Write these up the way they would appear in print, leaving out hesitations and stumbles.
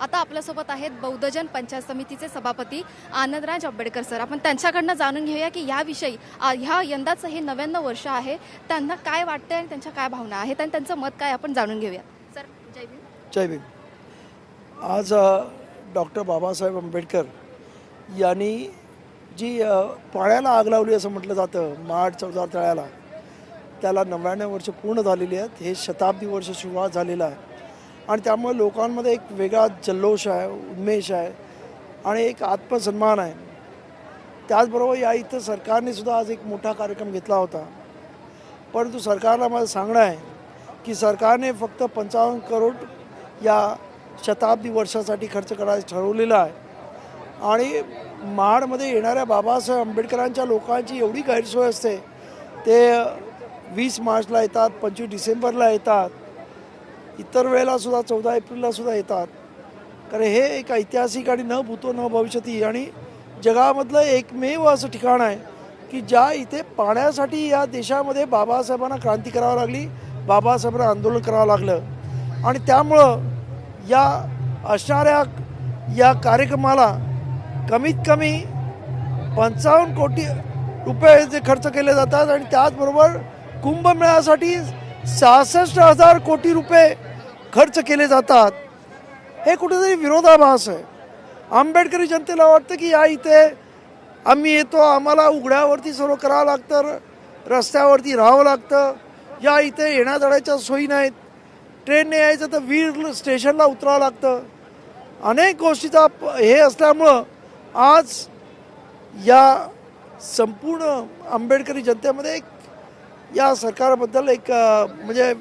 आता आपल्यासोबत आहेत बौद्धजन पंचायत समितीचे सभापती आनंदराज आंबेडकर सर. आपण त्यांच्याकडनं जाणून घेऊया की याविषयी ह्या यंदाचं हे 99 वर्ष आहे, त्यांना काय वाटतंय आणि त्यांच्या काय भावना आहेत आणि त्यांचं मत काय आपण जाणून घेऊया. सर जय भीम. जय भीम. आज डॉक्टर बाबासाहेब आंबेडकर यांनी जी पाण्याला आग लावली असं म्हटलं जातं, मार्च 14 तळ्याला, त्याला 99 वर्ष पूर्ण झालेली आहेत. हे शताब्दी वर्ष सुरुवात झालेलं आहे आणि त्यामुळे लोकांमध्ये एक वेगळा जल्लोष आहे, उन्मेष आहे आणि एक आत्मसन्मान आहे. त्याचबरोबर या इथं सरकारने सुद्धा आज एक मोठा कार्यक्रम घेतला होता. परंतु सरकारला माझं सांगणं आहे की सरकारने फक्त 55 करोड या शताब्दी वर्षासाठी खर्च करायचं ठरवलेलं आहे आणि महाडमध्ये येणाऱ्या बाबासाहेब आंबेडकरांच्या लोकांची एवढी गैरसोय असते. ते 20 मार्चला येतात, 25 डिसेंबरला येतात, इतर वेळेला सुद्धा 14 एप्रिलला सुद्धा येतात. कारण हे एक ऐतिहासिक आणि न भूतो न भविष्यती आणि जगामधलं एकमेव असं ठिकाण आहे की ज्या इथे पाण्यासाठी या देशामध्ये बाबासाहेबांना क्रांती करावी लागली, बाबासाहेबांना आंदोलन करावं लागलं. आणि त्यामुळं या असणाऱ्या या कार्यक्रमाला कमीत कमी 55 कोटी रुपये जे खर्च केले जातात आणि त्याचबरोबर कुंभमेळ्यासाठी 66,000 कोटी रुपये खर्च केले जातात. हे कुठेतरी विरोधाभास आहे. आंबेडकरी जनतेला वाटतं की या इथे आम्ही येतो, आम्हाला उघड्यावरती सर्व करावं लागतं, रस्त्यावरती राहावं लागतं, या इथे येण्याजाण्याच्या सोयी नाहीत, ट्रेनने यायचं तर वीर स्टेशनला उतरावं लागतं. अनेक गोष्टीचा हे असल्यामुळं आज या संपूर्ण आंबेडकरी जनतेमध्ये एक या सरकारबद्दल एक म्हणजे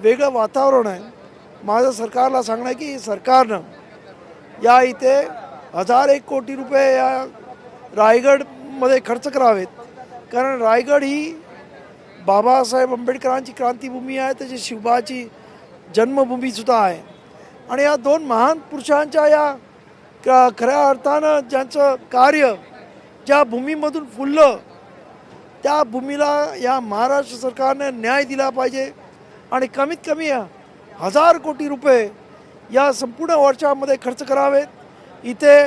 वेगळं वातावरण आहे. माझं सरकारला सांगणं आहे की सरकारनं या इथे 1001 कोटी रुपये या रायगडमध्ये खर्च करावेत. कारण रायगड ही बाबासाहेब आंबेडकरांची क्रांतीभूमी आहे, त्याची शिवबाची जन्मभूमीसुद्धा आहे. आणि या दोन महान पुरुषांच्या या खऱ्या अर्थानं ज्यांचं कार्य ज्या भूमीमधून फुललं, त्या भूमीला या महाराष्ट्र सरकारने न्याय दिला पाहिजे आणि कमीत कमी 1000 कोटी रुपये या संपूर्ण वर्षामध्ये खर्च करावेत. इथे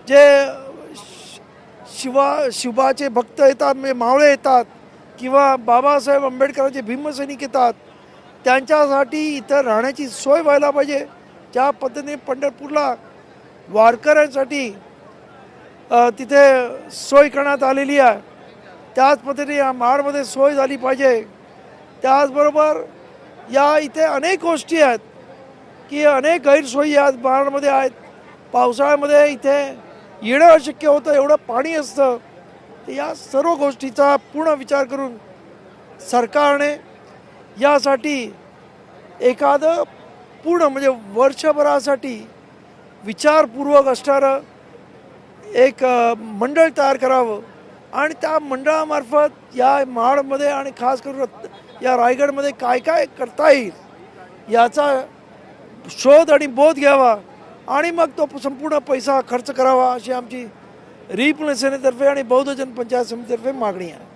जे शिवबाचे भक्त येतात, म्हणजे मावळे येतात किंवा बाबासाहेब आंबेडकरांचे भीमसैनिक येतात, त्यांच्यासाठी इथं राहण्याची सोय व्हायला पाहिजे. ज्या पद्धतीने पंढरपूरला वारकऱ्यांसाठी तिथे सोय करण्यात आलेली आहे, त्याच पद्धतीने या महाडमध्ये सोय झाली पाहिजे. त्याचबरोबर या इथे अनेक गोष्टी आहेत की अनेक गैरसोयी आज महाडमध्ये आहेत. पावसाळ्यामध्ये इथे येणं अशक्य होतं, एवढं पाणी असतं. तर या सर्व गोष्टीचा पूर्ण विचार करून सरकारने यासाठी एखादं पूर्ण म्हणजे वर्षभरासाठी विचारपूर्वक असणारं एक मंडळ तयार करावं आणि त्या मंडळामार्फत या महाडमध्ये आणि खास करून या रायगडमध्ये काय काय करता येईल याचा शोध आणि बोध घ्यावा आणि मग तो संपूर्ण पैसा खर्च करावा, अशी आमची रिपब्लिकन सेनेतर्फे आणि बौद्धजन पंचायत समितीतर्फे मागणी आहे.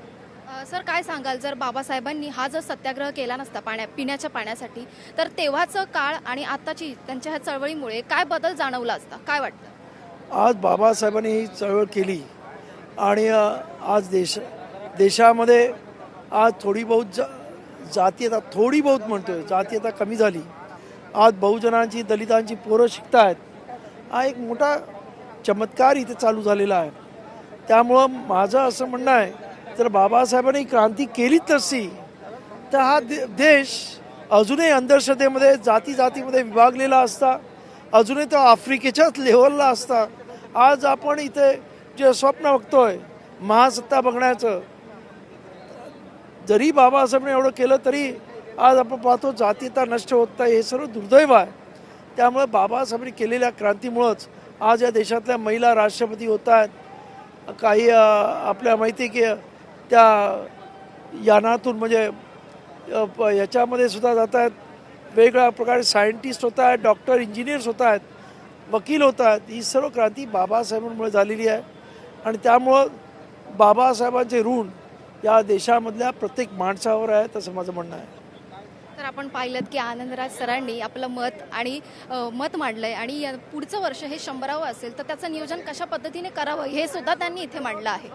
सर काय सांगाल, जर बाबासाहेबांनी हा जर सत्याग्रह केला नसता पिण्याच्या पाण्यासाठी, तर तेव्हाचं काळ आणि आताची त्यांच्या ह्या चळवळीमुळे काय बदल जाणवला असता, काय वाटतं? आज बाबासाहेबांनी ही चळवळ केली आणि आज देशामध्ये आज थोडी बहुत जातीयता, थोडी बहुत म्हणतोय, जातीयता कमी झाली. आज बहुजनांची, दलितांची पोरं शिकत आहेत. हा एक मोठा चमत्कार इथे चालू झालेला आहे. त्यामुळं माझं असं म्हणणं आहे, जर बाबासाहेबांनी क्रांती केलीच नसती तर हा देश अजूनही अंधश्रद्धेमध्ये, जातीमध्ये विभागलेला असता, अजूनही तो आफ्रिकेच्याच लेवलला असता. आज आपण इथे जे स्वप्न बघतोय महासत्ता बघण्याचं, जरी बाबासाहेबांनी एवढं केलं तरी आज आपण पाहतो जातीयता नष्ट होत नाही. हे सर्व दुर्दैव आहे. त्यामुळे बाबासाहेबांनी केलेल्या क्रांतीमुळंच आज या देशातल्या महिला राष्ट्रपती होत आहेत. काही आपल्या माहिती की त्या यानातून म्हणजे याच्यामध्ये सुद्धा जात आहेत, वेगवेगळ्या प्रकारे सायंटिस्ट होत आहेत, डॉक्टर, इंजिनियर्स होत आहेत, वकील होत आहेत. ही सर्व क्रांती बाबासाहेबांमुळे झालेली आहे आणि त्यामुळं बाबासाहेबांचे ऋण या देशामधल्या प्रत्येक माणसावर आहे, असं माझं म्हणणं आहे. तर आपण पाहिलं की आनंदराज सरांनी आपलं मत आणि मत मांडलंय आणि पुढचं वर्ष हे 100वं असेल तर त्याचं नियोजन कशा पद्धतीने करावं हे सुद्धा त्यांनी इथे मांडलं आहे.